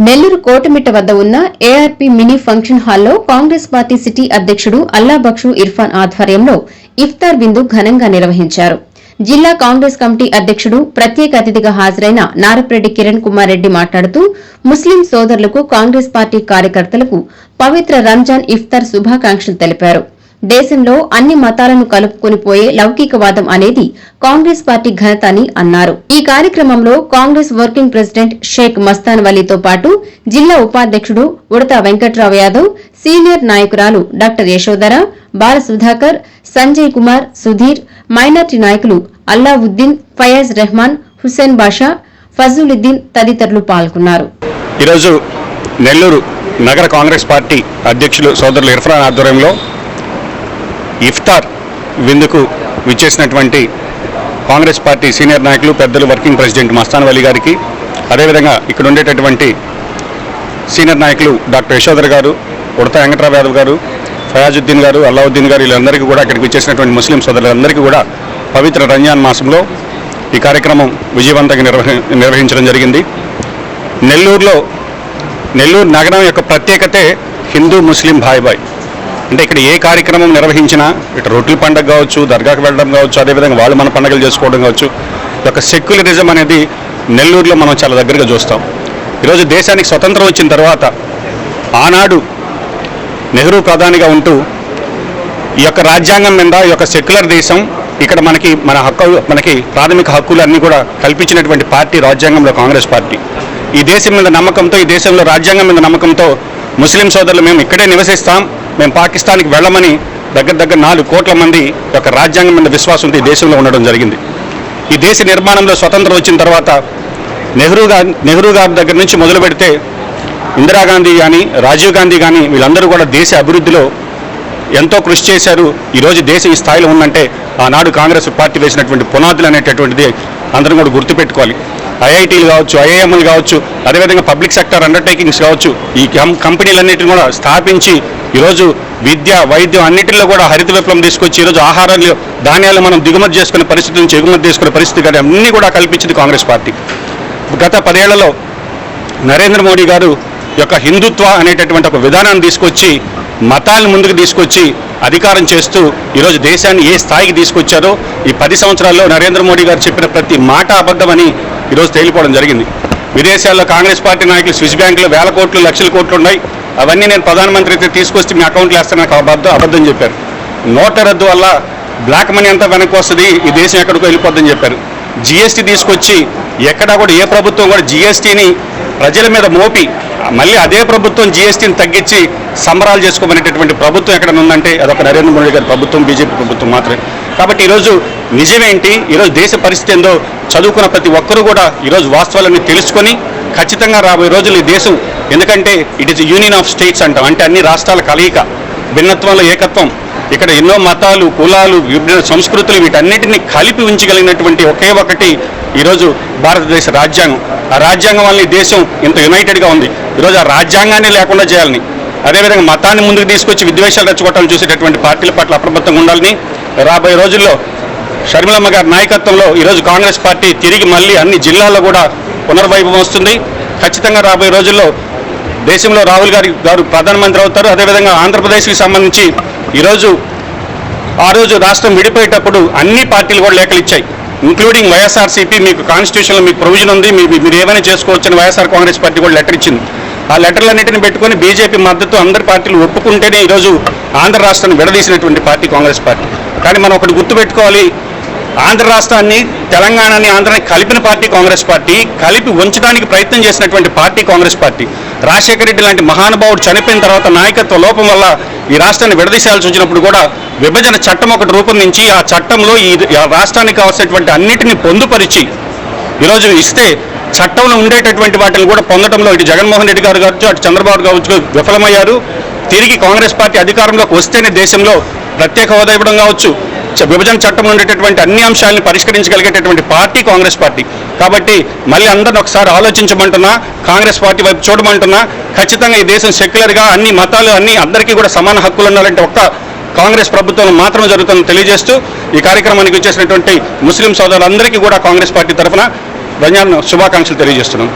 నెల్లూరు కోటమిట్ట వద్ద ఉన్న ARP mini function హాల్లో కాంగ్రెస్ పార్టీ సిటీ అధ్యకుడు అల్లాబక్షు ఇర్ఫాన్ ఆధ్వర్యంలో ఇఫ్తార్ విందు ఘనంగా నిర్వహించారు. జిల్లా కాంగ్రెస్ కమిటీ అధ్యకుడు ప్రత్యేక అతిథిగా హాజరైన నారపరెడ్డి కిరణ్ కుమార్ రెడ్డి మాట్లాడుతూ ముస్లిం సోదరులకు కాంగ్రెస్ పార్టీ కార్యకర్తలకు పవిత్ర రంజాన్ ఇఫ్తార్ శుభాకాంక్షలు తెలిపారు. దేశంలో అన్ని మతాలను కలుపుకొని పోయే లౌకికవాదం అనేది కాంగ్రెస్ పార్టీ ఘనత అని అన్నారు. ఈ కార్యక్రమంలో కాంగ్రెస్ వర్కింగ్ ప్రెసిడెంట్ షేక్ మస్తాన్ వలీతో పాటు జిల్లా ఉపాధ్యకుడు ఉడతా వెంకట్రావు యాదవ్, సీనియర్ నాయకురాలు డాక్టర్ యశోధర, బాల సుధాకర్, సంజయ్ కుమార్, సుధీర్, మైనార్టీ నాయకులు అల్లావుద్దీన్, ఫయాజ్ రెహమాన్, హుస్సేన్ బాషా, ఫజలుద్దీన్ తదితరులు పాల్గొన్నారు. ఈరోజు నెల్లూరు నగర కాంగ్రెస్ పార్టీ అధ్యక్షులు సోదరులు ఇర్ఫాన్ ఆధ్వర్యంలో ఇఫ్తార్ విందుకు విచ్చేసినటువంటి కాంగ్రెస్ పార్టీ సీనియర్ నాయకులు పెద్దలు వర్కింగ్ ప్రెసిడెంట్ మస్తాన్ వలీ గారికి, అదేవిధంగా ఇక్కడ ఉండేటటువంటి సీనియర్ నాయకులు డాక్టర్ యశోధర్ గారు, ఉడతా వెంకట్రావు యాదవ్ గారు, ఫయాజుద్దీన్ గారు, అల్లావుద్దీన్ గారు, వీళ్ళందరికీ కూడా ఇక్కడికి విచ్చేసినటువంటి ముస్లిం సోదరులందరికీ కూడా పవిత్ర రంజాన్ మాసంలో ఈ కార్యక్రమం విజయవంతంగా నిర్వహించడం జరిగింది. నెల్లూరు నగరం యొక్క ప్రత్యేకతే హిందూ ముస్లిం భాయ్ భాయ్. అంటే ఇక్కడ ఏ కార్యక్రమం నిర్వహించినా, ఇటు రొట్టెల పండుగ కావచ్చు, దర్గాకు వెళ్ళడం కావచ్చు, అదేవిధంగా వాళ్ళు మన పండుగలు చేసుకోవడం కావచ్చు, ఈ యొక్క సెక్యులరిజం అనేది నెల్లూరులో మనం చాలా దగ్గరగా చూస్తాం. ఈరోజు దేశానికి స్వతంత్రం వచ్చిన తర్వాత ఆనాడు నెహ్రూ ప్రధానిగా ఉంటూ ఈ యొక్క రాజ్యాంగం మీద ఈ యొక్క సెక్యులర్ దేశం ఇక్కడ మనకి ప్రాథమిక హక్కులు అన్నీ కూడా కల్పించినటువంటి పార్టీ రాజ్యాంగంలో కాంగ్రెస్ పార్టీ. ఈ దేశం మీద నమ్మకంతో, ఈ దేశంలో రాజ్యాంగం మీద నమ్మకంతో ముస్లిం సోదరులు మేము ఇక్కడే నివసిస్తాం, మేము పాకిస్తాన్కి వెళ్ళమని దగ్గర 4 కోట్ల మంది ఒక రాజ్యాంగం మీద విశ్వాసంతో ఈ దేశంలో ఉండడం జరిగింది. ఈ దేశ నిర్మాణంలో స్వతంత్రం వచ్చిన తర్వాత నెహ్రూ గారి దగ్గర నుంచి మొదలు పెడితే ఇందిరాగాంధీ కానీ, రాజీవ్ గాంధీ కానీ వీళ్ళందరూ కూడా దేశ అభివృద్ధిలో ఎంతో కృషి చేశారు. ఈరోజు దేశం ఈ స్థాయిలో ఉందంటే ఆనాడు కాంగ్రెస్ పార్టీ వేసినటువంటి పునాదులు అనేటటువంటిది అందరం కూడా గుర్తుపెట్టుకోవాలి. ఐఐటీలు కావచ్చు, ఐఐఎంలు కావచ్చు, అదేవిధంగా పబ్లిక్ సెక్టర్ అండర్టేకింగ్స్ కావచ్చు, ఈ కంపెనీలన్నింటినీ కూడా స్థాపించి ఈరోజు విద్య, వైద్యం అన్నింటిలో కూడా హరిత విప్లవం తీసుకొచ్చి ఈరోజు ఆహారాలు, ధాన్యాలు మనం దిగుమతి చేసుకునే పరిస్థితి నుంచి ఎగుమతి చేసుకునే పరిస్థితి కానీ అన్నీ కూడా కల్పించింది కాంగ్రెస్ పార్టీ. గత 10 ఏళ్లలో నరేంద్ర మోడీ గారు యొక్క హిందుత్వ అనేటటువంటి ఒక విధానాన్ని తీసుకొచ్చి మతాలను ముందుకు తీసుకొచ్చి అధికారం చేస్తూ ఈరోజు దేశాన్ని ఏ స్థాయికి తీసుకొచ్చారో ఈ 10 సంవత్సరాల్లో నరేంద్ర మోడీ గారు చెప్పిన ప్రతి మాట అబద్ధమని ఈరోజు తేలిపోవడం జరిగింది. విదేశాల్లో కాంగ్రెస్ పార్టీ నాయకులు స్విస్ బ్యాంకులో వేల కోట్లు, లక్షల కోట్లు ఉన్నాయి, అవన్నీ నేను ప్రధానమంత్రికి తీసుకొస్తే మీ అకౌంట్లో వేస్తాను నాకు అబద్ధం చెప్పారు. నోట్ల రద్దు వల్ల బ్లాక్ మనీ అంతా వెనక్కి వస్తుంది, ఈ దేశం ఎక్కడికో వెళ్ళిపోద్దని చెప్పారు. జిఎస్టీ తీసుకొచ్చి ఎక్కడా కూడా ఏ ప్రభుత్వం కూడా జిఎస్టీని ప్రజల మీద మోపి మళ్ళీ అదే ప్రభుత్వం జిఎస్టీని తగ్గించి సంబరాలు చేసుకోమనేటటువంటి ప్రభుత్వం ఎక్కడ ఉందంటే అదొక నరేంద్ర మోడీ గారి ప్రభుత్వం, బీజేపీ ప్రభుత్వం మాత్రమే. కాబట్టి ఈరోజు నిజమేంటి, ఈరోజు దేశ పరిస్థితి ఏందో చదువుకున్న ప్రతి ఒక్కరూ కూడా ఈరోజు వాస్తవాలన్నీ తెలుసుకొని ఖచ్చితంగా రాబోయే రోజులు ఈ దేశం, ఎందుకంటే it is union of states అంటాం, అంటే అన్ని రాష్ట్రాల కలయిక, భిన్నత్వంలో ఏకత్వం, ఇక్కడ ఎన్నో మతాలు, కులాలు, విభిన్న సంస్కృతులు వీటన్నిటిని కలిపి ఉంచగలిగినటువంటి ఒకే ఒకటి ఈరోజు భారతదేశ రాజ్యాంగం. ఆ రాజ్యాంగం వల్ల ఈ దేశం ఇంత యునైటెడ్గా ఉంది. ఈరోజు ఆ రాజ్యాంగాన్ని లేకుండా చేయాలని, అదేవిధంగా మతాన్ని ముందుకు తీసుకొచ్చి విద్వేషాలు రెచ్చగొట్టాలని చూసేటటువంటి పార్టీల పట్ల అప్రమత్తంగా ఉండాలని రాబోయే రోజుల్లో షర్మిలమ్మ గారి నాయకత్వంలో ఈరోజు కాంగ్రెస్ పార్టీ తిరిగి మళ్ళీ అన్ని జిల్లాల్లో కూడా పునర్వైభవం వస్తుంది. ఖచ్చితంగా రాబోయే రోజుల్లో దేశంలో రాహుల్ గారు ప్రధానమంత్రి అవుతారు. అదేవిధంగా ఆంధ్రప్రదేశ్కి సంబంధించి ఆ రోజు రాష్ట్రం విడిపోయేటప్పుడు అన్ని పార్టీలు కూడా లేఖలు ఇచ్చాయి, ఇంక్లూడింగ్ వైఎస్ఆర్సీపీ. మీకు కాన్స్టిట్యూషన్లో మీకు ప్రొవిజన్ ఉంది, మీరు ఏమైనా చేసుకోవచ్చని వైఎస్ఆర్ కాంగ్రెస్ పార్టీ కూడా లెటర్ ఇచ్చింది. ఆ లెటర్లన్నింటిని పెట్టుకొని బీజేపీ మద్దతు అందరి పార్టీలు ఒప్పుకుంటేనే ఈరోజు ఆంధ్ర రాష్ట్రాన్ని విడదీసినటువంటి పార్టీ కాంగ్రెస్ పార్టీ. కానీ మనం ఒకటి గుర్తుపెట్టుకోవాలి, ఆంధ్ర రాష్ట్రాన్ని, తెలంగాణని, ఆంధ్రాని కలిపిన పార్టీ కాంగ్రెస్ పార్టీ, కలిపి ఉంచడానికి ప్రయత్నం చేసినటువంటి పార్టీ కాంగ్రెస్ పార్టీ. రాజశేఖర రెడ్డి లాంటి మహానుభావుడు చనిపోయిన తర్వాత నాయకత్వ లోపం వల్ల ఈ రాష్ట్రాన్ని విడదీశాల్సి వచ్చినప్పుడు కూడా విభజన చట్టం ఒకటి రూపొందించి ఆ చట్టంలో ఈ రాష్ట్రానికి కావాల్సినటువంటి అన్నిటిని పొందుపరిచి ఈరోజు ఇస్తే చట్టంలో ఉండేటటువంటి వాటిని కూడా పొందడంలో ఇటు జగన్మోహన్ రెడ్డి గారు కావచ్చు, అటు చంద్రబాబు కావచ్చు విఫలమయ్యారు. తిరిగి కాంగ్రెస్ పార్టీ అధికారంలోకి వస్తేనే దేశంలో ప్రత్యేక హోదా ఇవ్వడం కావచ్చు, విభజన చట్టంలో ఉండేటటువంటి అన్ని అంశాలను పరిష్కరించగలిగేటటువంటి పార్టీ కాంగ్రెస్ పార్టీ. కాబట్టి మళ్ళీ అందరిని ఒకసారి ఆలోచించమంటున్నా, కాంగ్రెస్ పార్టీ వైపు చూడమంటున్నా. ఖచ్చితంగా ఈ దేశం సెక్యులర్గా అన్ని మతాలు అందరికీ కూడా సమాన హక్కులు ఉండాలంటే ఒక్క కాంగ్రెస్ ప్రభుత్వం మాత్రమే జరుగుతుందని తెలియజేస్తూ ఈ కార్యక్రమానికి వచ్చేసినటువంటి ముస్లిం సోదరులందరికీ కూడా కాంగ్రెస్ పార్టీ తరఫున రంజాన్ శుభాకాంక్షలు తెలియజేస్తున్నాను.